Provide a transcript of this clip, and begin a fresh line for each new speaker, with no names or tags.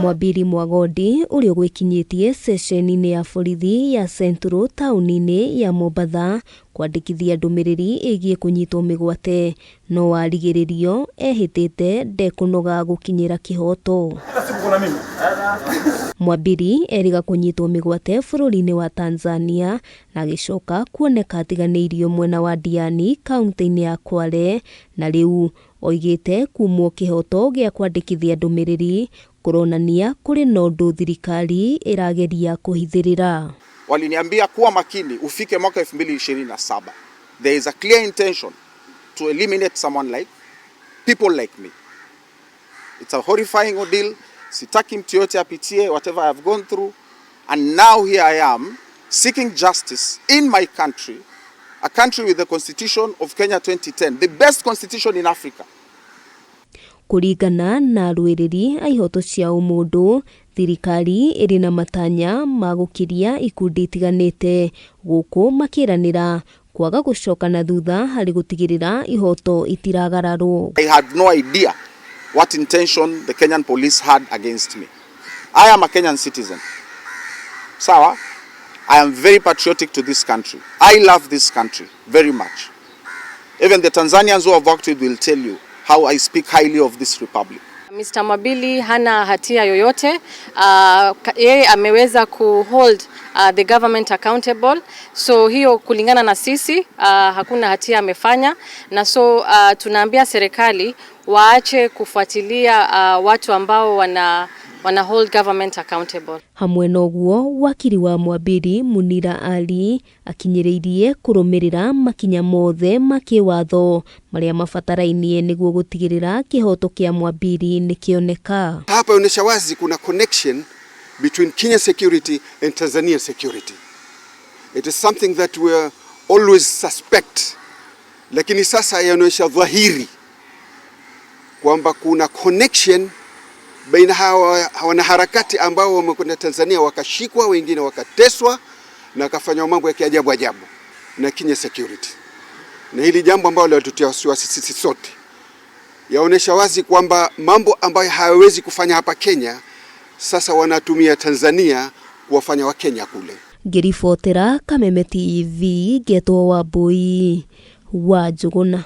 Mwambiri Mwagodi uri gwikinyitie sesheni-ini ya borithi ya Central tauni-ini ya Mombatha kwandikithia ndumiriri igie kunyitwo migwate no warigiririo ehitite ndekunoga gukinyira kihoto. Mwambiri eriga kunyitwo migwate bururi-ini wa Tanzania na gicoka kuoneka atiganiirio mwena wa Diani kaunti-ini ya Kwale na riu oigite kumwo kihoto gia kwandikithia ndumiriri kuronania kuri na undu thirikari irageria kuhithirira.
Waliniambia kuwa makini ufike mwaka 2027. There is a clear intention to eliminate people like me. It's a horrifying ordeal. Sitaki mtu yote apitie whatever I have gone through, and now here I am seeking justice in my country, a country with the constitution of Kenya 2010, the best constitution in Africa.
Kuringana na rwiriri aihoto cia umundu, thirikari iri na matanya magukiria ikundi itiganite guku makiranira kwaga gucoka na thutha hari gutigirira ihoto itiragararwo.
I had no idea what intention the Kenyan police had against me. I am a Kenyan citizen. Sawa, I am very patriotic to this country. I love this country very much. Even the Tanzanians who have worked with will tell you how I speak highly of this republic.
Mr. Mwambiri hana hatia yoyote. Yeye ameweza kuhold the government accountable. So hiyo kulingana na sisi hakuna hatia amefanya, na so tunaambia serikali waache kufuatilia watu ambao wana hold government accountable.
Hamwe noguo wakiri wa Mwambiri Munira Ali akinyiriirie kurumirira makinya mothe makiwatho maria mafatarainie niguo gutigirira kihoto kia Mwambiri nikioneka.
Hapa inaonyesha wazi kuna connection between Kenya security and Tanzania security. It is something that we always suspect, lakini sasa inaonyesha dhahiri kwamba kuna connection baina hawa wanaharakati ambao wamekwenda Tanzania wakashikwa, wengine wakateswa na kafanywa mambo ya kiajabu ajabu na Kenya security. Na hili jambo ambalo linatutia wasiwasi sisi sote, yaonesha wazi kwamba mambo ambayo hayawezi kufanya hapa Kenya sasa wanatumia Tanzania kuwafanya wa Kenya kule.
Ngiribotera Kameme TV, Getwo Wambui wa Njuguna.